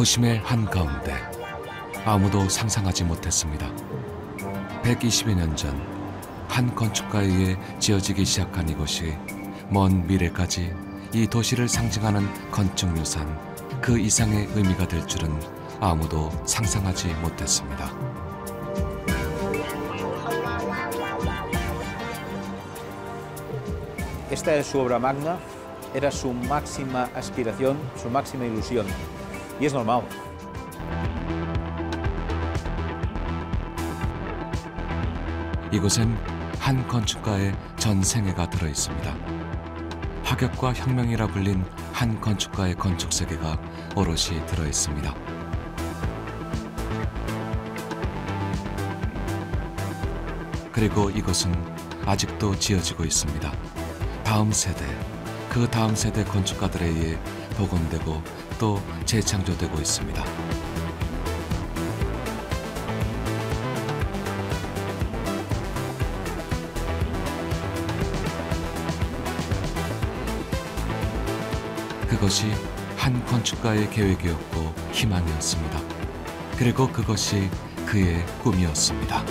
도심의 한가운데 아무도 상상하지 못했습니다. 120여 년 전 한 건축가에 의해 지어지기 시작한 이곳이 먼 미래까지 이 도시를 상징하는 건축유산 그 이상의 의미가 될 줄은 아무도 상상하지 못했습니다. Esta es su obra magna, era su máxima aspiración, su máxima ilusión. Y es normal. 이곳엔 한 건축가의 전 생애가 들어 있습니다. 파격과 혁명이라 불린 한 건축가의 건축 세계가 오롯이 들어 있습니다. 그리고 이곳은 아직도 지어지고 있습니다. 다음 세대, 그 다음 세대 건축가들에 의해 복원되고 또 재창조되고 있습니다. 그것이 한 건축가의 계획이었고 희망이었습니다. 그리고 그것이 그의 꿈이었습니다.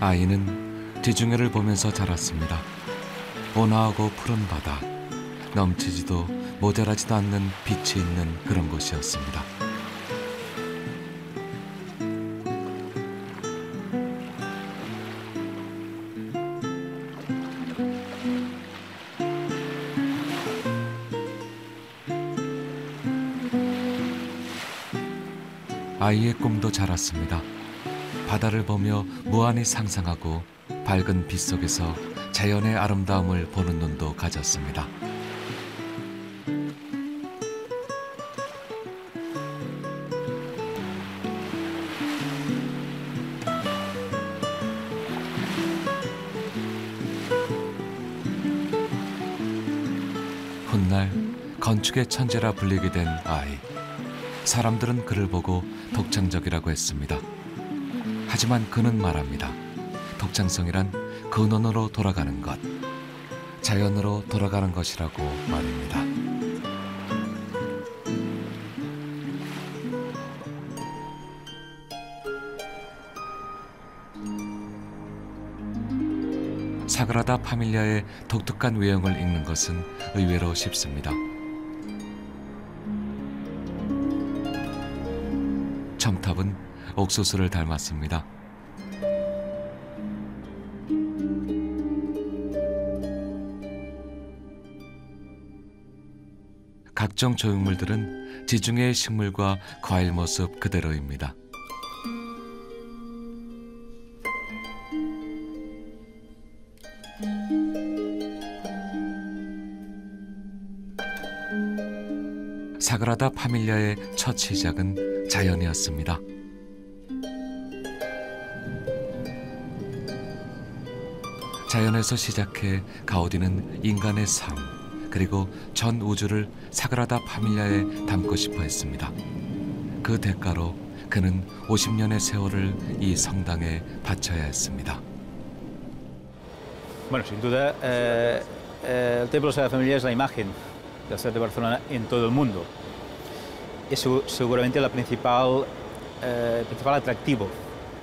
아이는 지중해를 보면서 자랐습니다. 온화하고 푸른 바다, 넘치지도 모자라지도 않는 빛이 있는 그런 곳이었습니다. 아이의 꿈도 자랐습니다. 바다를 보며 무한히 상상하고 밝은 빛 속에서 자연의 아름다움을 보는 눈도 가졌습니다. 훗날 건축의 천재라 불리게 된 아이. 사람들은 그를 보고 독창적이라고 했습니다. 하지만 그는 말합니다. 독창성이란 근원으로 돌아가는 것, 자연으로 돌아가는 것이라고 말입니다. 사그라다 파밀리아의 독특한 외형을 읽는 것은 의외로 쉽습니다. 첨탑은 옥수수를 닮았습니다. 각종 조형물들은 지중해의 식물과 과일 모습 그대로입니다. 사그라다 파밀리아의 첫 시작은 자연이었습니다. 자연에서 시작해 가우디는 인간의 삶, 그리고 전 우주를 사그라다 파밀리아에 담고 싶어 했습니다. 그 대가로 그는 50년의 세월을 이 성당에 바쳐야 했습니다. Bueno, sin duda, el Templo de la Sagrada Familia es la imagen de la ciudad de Barcelona en todo el mundo. Es seguramente el principal atractivo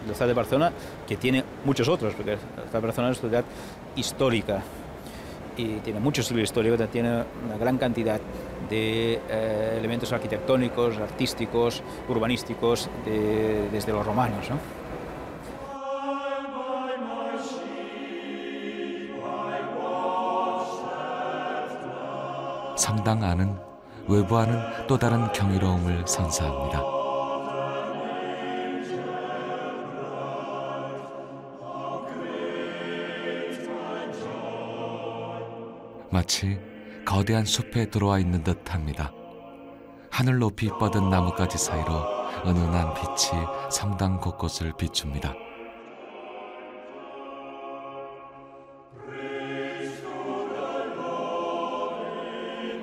de la ciudad de Barcelona, que tiene muchos otros, porque la ciudad de Barcelona es una ciudad histórica y tiene mucho siglo histórico, tiene una gran cantidad de elementos arquitectónicos, artísticos, urbanísticos, desde los romanos, ¿no? 성당 안은 외부와는 또 다른 경이로움을 선사합니다. 마치 거대한 숲에 들어와 있는 듯합니다. 하늘 높이 뻗은 나뭇가지 사이로 은은한 빛이 성당 곳곳을 비춥니다.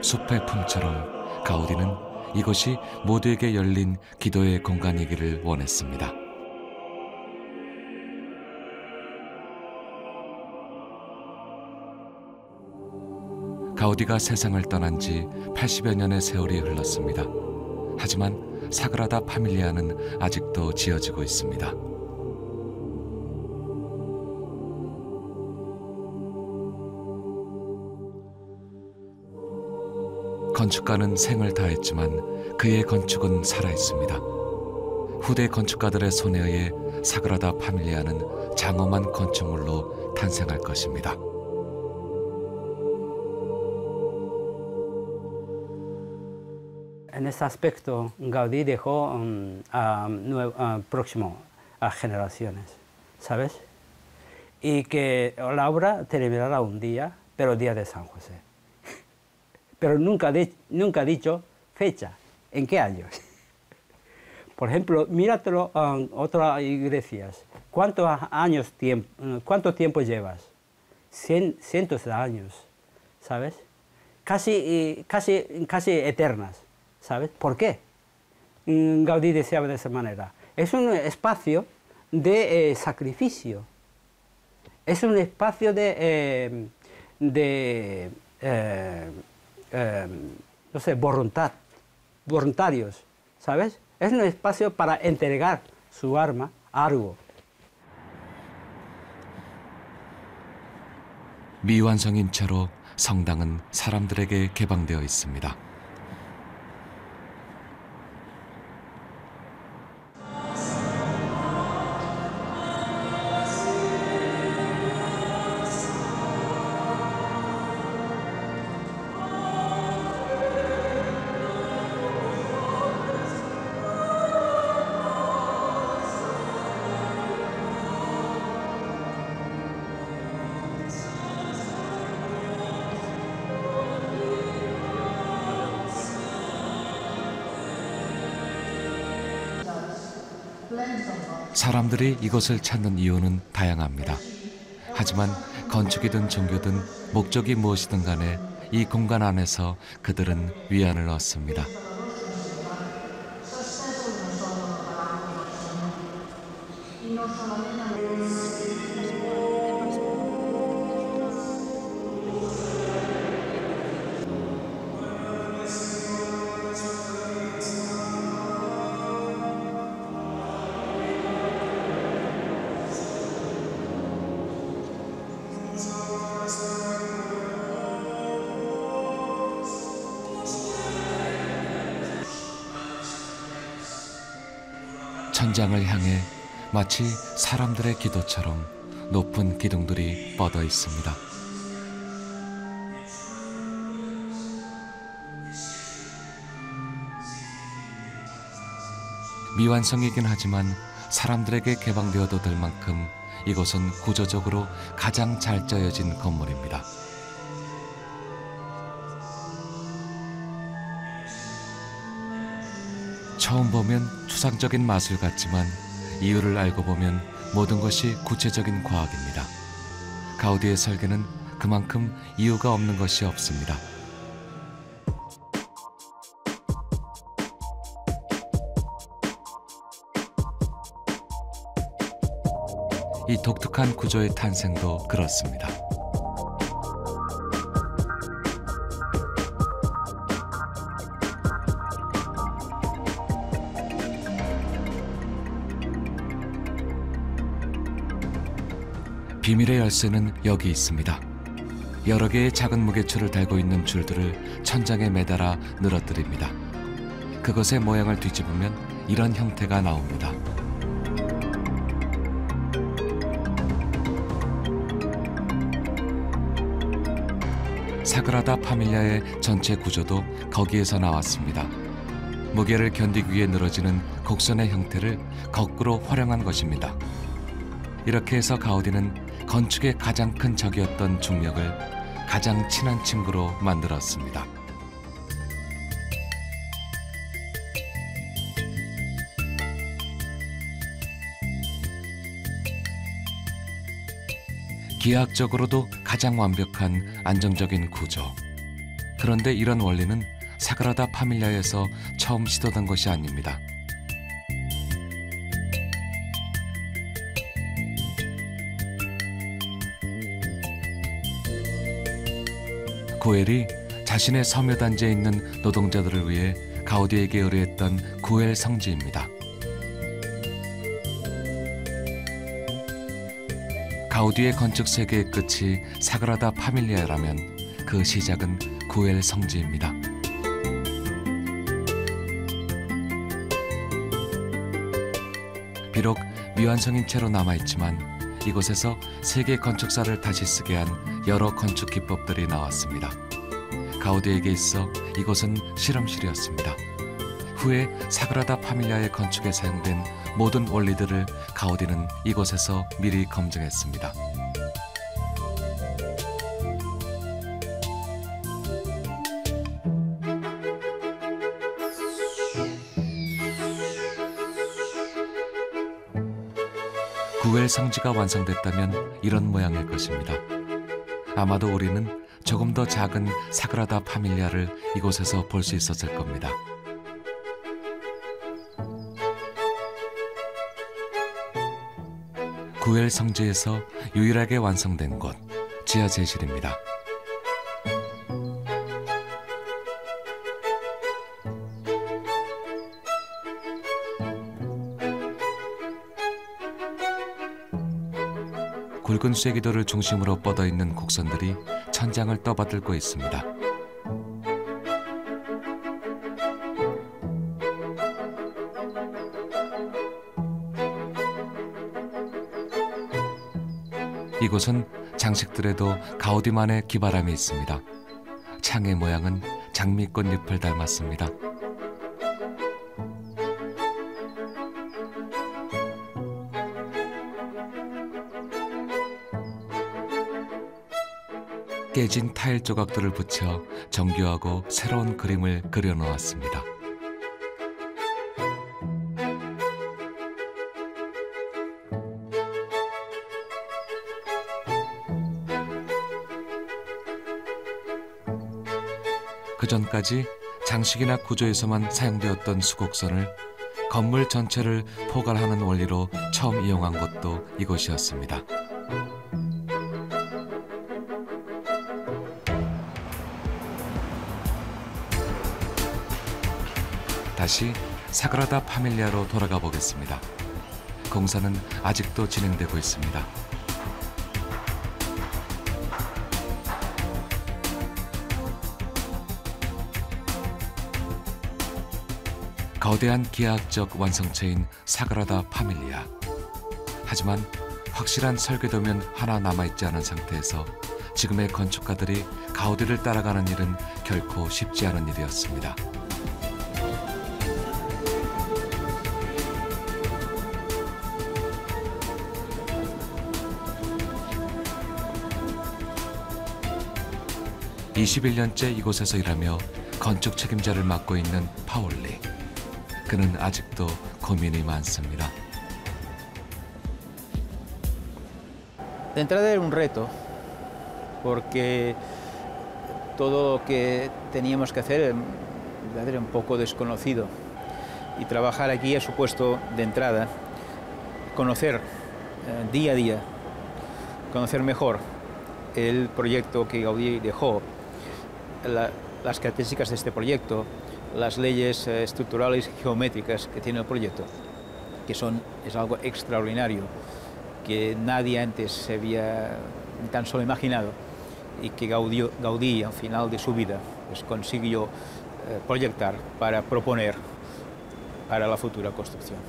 숲의 품처럼 가우디는 이곳이 모두에게 열린 기도의 공간이기를 원했습니다. 가우디가 세상을 떠난 지 80여 년의 세월이 흘렀습니다. 하지만 사그라다 파밀리아는 아직도 지어지고 있습니다. 건축가는 생을 다했지만 그의 건축은 살아있습니다. 후대 건축가들의 손에 의해 사그라다 파밀리아는 장엄한 건축물로 탄생할 것입니다. En ese aspecto, Gaudí dejó próximo a generaciones, ¿sabes? Y que la obra terminará un día, pero el día de San José. Pero nunca ha dicho fecha, en qué años. Por ejemplo, míratelo en otras iglesias. ¿Cuánto tiempo llevas? Cientos de años, ¿sabes? Casi eternas. ¿Sabes? ¿Por qué? Gaudí deseaba de esa manera. Es un espacio de sacrificio. Es un espacio de no sé, voluntarios, ¿sabes? Es un espacio para entregar su alma a algo. 미완성인 채로 성당은 사람들에게 개방되어 있습니다. 사람들이 이곳을 찾는 이유는 다양합니다. 하지만 건축이든 종교든 목적이 무엇이든 간에 이 공간 안에서 그들은 위안을 얻습니다. 천장을 향해 마치 사람들의 기도처럼 높은 기둥들이 뻗어 있습니다. 미완성이긴 하지만 사람들에게 개방되어도 될 만큼 이곳은 구조적으로 가장 잘 짜여진 건물입니다. 처음 보면 추상적인 마술 같지만 이유를 알고 보면 모든 것이 구체적인 과학입니다. 가우디의 설계는 그만큼 이유가 없는 것이 없습니다. 이 독특한 구조의 탄생도 그렇습니다. 비밀의 열쇠는 여기 있습니다. 여러 개의 작은 무게추를 달고 있는 줄들을 천장에 매달아 늘어뜨립니다. 그것의 모양을 뒤집으면 이런 형태가 나옵니다. 사그라다 파밀리아의 전체 구조도 거기에서 나왔습니다. 무게를 견디기 위해 늘어지는 곡선의 형태를 거꾸로 활용한 것입니다. 이렇게 해서 가우디는 건축의 가장 큰 적이었던 중력을 가장 친한 친구로 만들었습니다. 기하학적으로도 가장 완벽한 안정적인 구조. 그런데 이런 원리는 사그라다 파밀리아에서 처음 시도된 것이 아닙니다. 구엘이 자신의 섬유 단지에 있는 노동자들을 위해 가우디에게 의뢰했던 구엘 성지입니다. 가우디의 건축 세계의 끝이 사그라다 파밀리아라면 그 시작은 구엘 성지입니다. 비록 미완성인 채로 남아있지만 이곳에서 세계 건축사를 다시 쓰게 한 여러 건축 기법들이 나왔습니다. 가우디에게 있어 이곳은 실험실이었습니다. 후에 사그라다 파밀리아의 건축에 사용된 모든 원리들을 가우디는 이곳에서 미리 검증했습니다. 구엘 성지가 완성됐다면 이런 모양일 것입니다. 아마도 우리는 조금 더 작은 사그라다 파밀리아를 이곳에서 볼 수 있었을 겁니다. 구엘 성지에서 유일하게 완성된 곳, 지하 제실입니다. 굵은 쐐기돌을 중심으로 뻗어있는 곡선들이 천장을 떠받들고 있습니다. 이곳은 장식들에도 가우디만의 기발함이 있습니다. 창의 모양은 장미꽃 잎을 닮았습니다. 깨진 타일 조각들을 붙여 정교하고 새로운 그림을 그려놓았습니다. 그전까지 장식이나 구조에서만 사용되었던 수곡선을 건물 전체를 포괄하는 원리로 처음 이용한 것도 이곳이었습니다. 다시 사그라다 파밀리아로 돌아가 보겠습니다. 공사는 아직도 진행되고 있습니다. 거대한 기하학적 완성체인 사그라다 파밀리아. 하지만 확실한 설계도면 하나 남아있지 않은 상태에서 지금의 건축가들이 가우디를 따라가는 일은 결코 쉽지 않은 일이었습니다. (21년째) 이곳에서 일하며 건축 책임자를 맡고 있는 파울리. 그는 아직도 고민이 많습니다. De entrada era un reto, porque todo lo que teníamos que hacer era un poco desconocido. Y trabajar aquí ha supuesto, de entrada, conocer día a día, conocer mejor el proyecto que Gaudí dejó, las características de este proyecto, las leyes estructurales y geométricas que tiene el proyecto, que es algo extraordinario, que nadie antes se había ni tan solo imaginado, y que Gaudí al final de su vida pues, consiguió proyectar para proponer para la futura construcción.